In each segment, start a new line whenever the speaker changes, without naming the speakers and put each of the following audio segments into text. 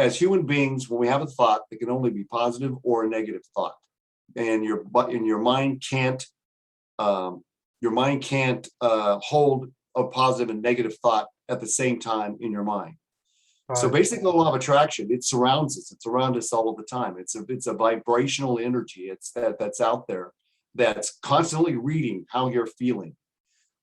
as human beings, when we have a thought, it can only be positive or a negative thought, and your mind can't hold a positive and negative thought at the same time in your mind. So
Right.
basically, the law of attraction, it surrounds us. It's around us all of the time. It's a vibrational energy. It's that's out there, that's constantly reading how you're feeling.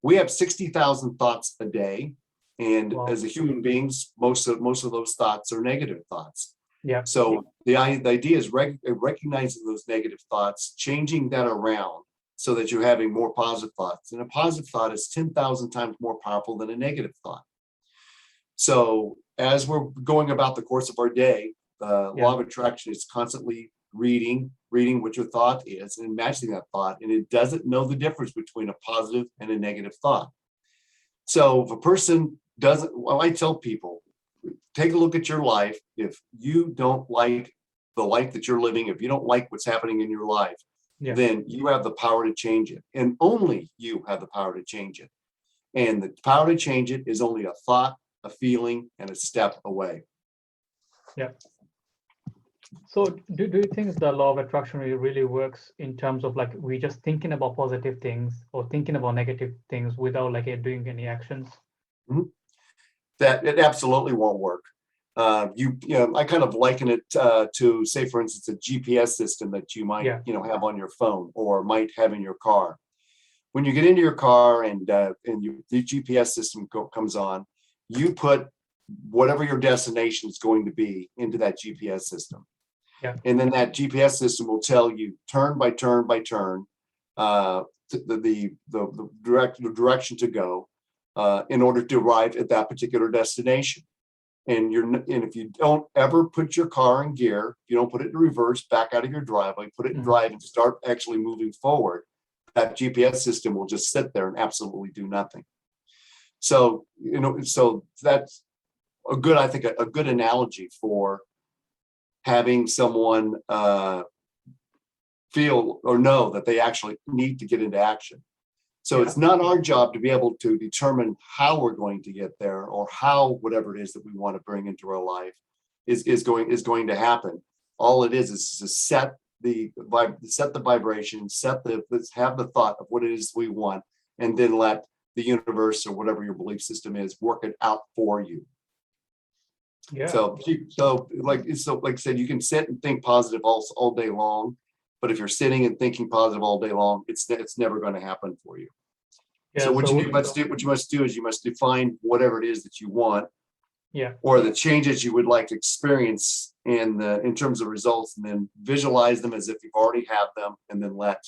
We have 60,000 thoughts a day, and
Wow.
as a human beings, most of those thoughts are negative thoughts.
Yeah.
So the idea is recognizing those negative thoughts, changing that around so that you're having more positive thoughts. And a positive thought is 10,000 times more powerful than a negative thought. So as we're going about the course of our day, the law of attraction is constantly reading what your thought is and matching that thought. And it doesn't know the difference between a positive and a negative thought. So if a person doesn't, well, I tell people, take a look at your life. If you don't like the life that you're living, if you don't like what's happening in your life, then you have the power to change it. And only you have the power to change it. And the power to change it is only a thought, a feeling, and a step away.
Yeah. So do you think the law of attraction really works in terms of like we just thinking about positive things or thinking about negative things without like doing any actions?
Mm-hmm. That it absolutely won't work. I kind of liken it to, say, for instance, a GPS system that you might have on your phone or might have in your car. When you get into your car and the GPS system comes on, you put whatever your destination is going to be into that GPS system.
Yeah.
And then that GPS system will tell you turn by turn by turn the direction to go in order to arrive at that particular destination. And if you don't ever put your car in gear, if you don't put it in reverse, back out of your driveway, put it in drive and start actually moving forward, that GPS system will just sit there and absolutely do nothing. So, so that's a good analogy for having someone feel or know that they actually need to get into action. So it's not our job to be able to determine how we're going to get there or how whatever it is that we want to bring into our life is going to happen. All it is to set the vibration, have the thought of what it is we want, and then let the universe or whatever your belief system is work it out for you.
Yeah.
So like I said, you can sit and think positive all day long, but if you're sitting and thinking positive all day long, it's never going to happen for you. Yeah, so what you must do is you must define whatever it is that you want, or the changes you would like to experience in terms of results, and then visualize them as if you already have them, and then let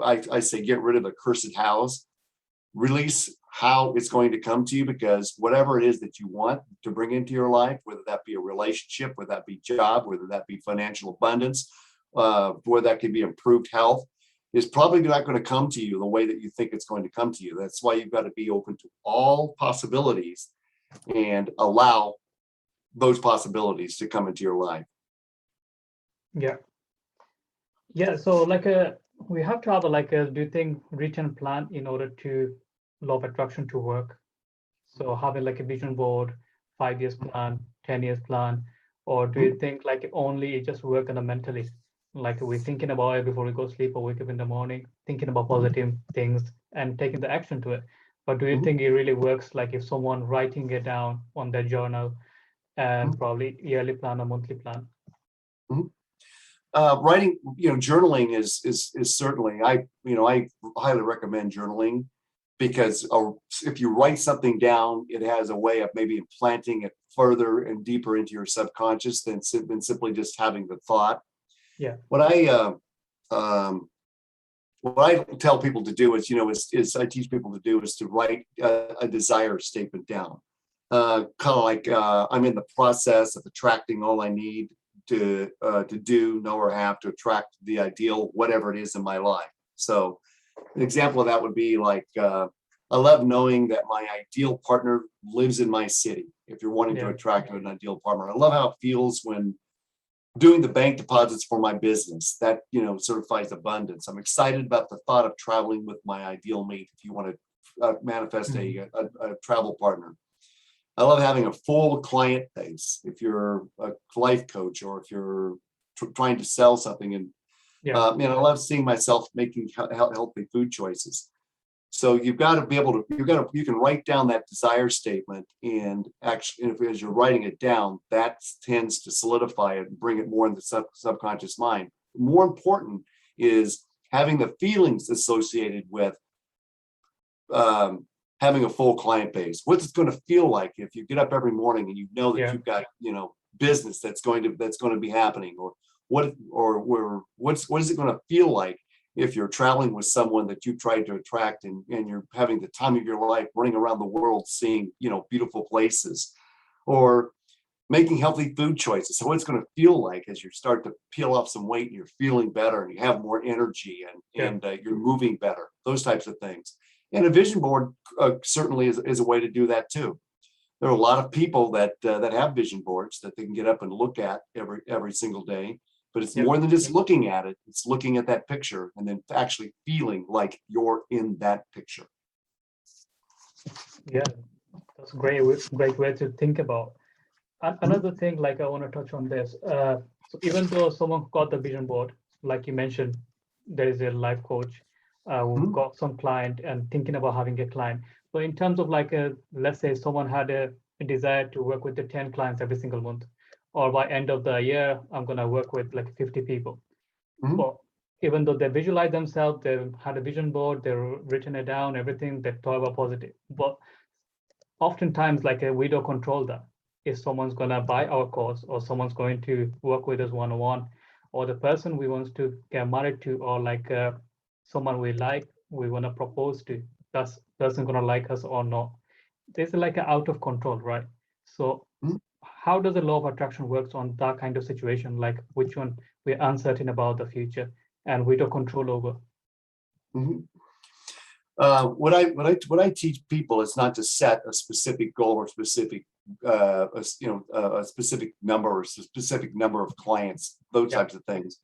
I say get rid of the cursed hows, release how it's going to come to you, because whatever it is that you want to bring into your life, whether that be a relationship, whether that be job, whether that be financial abundance, whether that could be improved health, is probably not going to come to you the way that you think it's going to come to you. That's why you've got to be open to all possibilities and allow those possibilities to come into your life.
Yeah. So we have to have do you think written plan in order to law of attraction to work? So having a vision board, 5 years plan, 10 years plan, or do you think only it just work on the mentally? We're thinking about it before we go sleep or wake up in the morning, thinking about positive things and taking the action to it. But do you think it really works if someone writing it down on their journal and probably yearly plan or monthly plan?
Writing, journaling is certainly, I highly recommend journaling, because if you write something down, it has a way of maybe implanting it further and deeper into your subconscious than simply just having the thought.
Yeah.
What I tell people to do is I teach people to do is to write a desire statement down. Kind of like I'm in the process of attracting all I need to do, know, or have to attract the ideal, whatever it is in my life. So an example of that would be I love knowing that my ideal partner lives in my city. If you're wanting to attract an ideal partner, I love how it feels when doing the bank deposits for my business. That certifies abundance. I'm excited about the thought of traveling with my ideal mate. If you want to manifest a travel partner, I love having a full client base. If you're a life coach or if you're trying to sell something, and I love seeing myself making healthy food choices. So you've got to be able to, you can write down that desire statement, and actually, as you're writing it down, that tends to solidify it and bring it more in the subconscious mind. More important is having the feelings associated with having a full client base. What's it going to feel like if you get up every morning and you know that you've got, business that's going to be happening, or what is it going to feel like if you're traveling with someone that you've tried to attract, and you're having the time of your life running around the world seeing, beautiful places, or making healthy food choices. So what's going to feel like as you start to peel off some weight and you're feeling better and you have more energy, and you're moving better, those types of things. And a vision board certainly is a way to do that too. There are a lot of people that have vision boards that they can get up and look at every single day, but it's more than just looking at it. It's looking at that picture and then actually feeling like you're in that picture.
Yeah, that's a great way to think about. Another thing, like I want to touch on this. So even though someone got the vision board, like you mentioned, there is a life coach who got some client and thinking about having a client. So in terms of like let's say someone had a desire to work with the 10 clients every single month, or by end of the year, I'm gonna work with like 50 people. But even though they visualize themselves, they had a vision board, they've written it down, everything, they thought about positive. But oftentimes, like we don't control that. If someone's gonna buy our course, or someone's going to work with us one-on-one, or the person we want to get married to, or like someone we like, we want to propose to, that's person gonna like us or not. This is like out of control, right? So how does the law of attraction works on that kind of situation, like which one we're uncertain about the future and we don't control over?
What I teach people is not to set a specific goal or specific a specific number or specific number of clients, those types of things.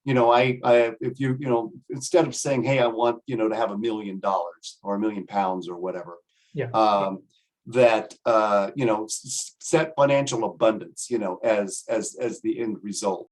If you instead of saying, hey, I want to have $1 million or £1 million or whatever, that set financial abundance as the end result.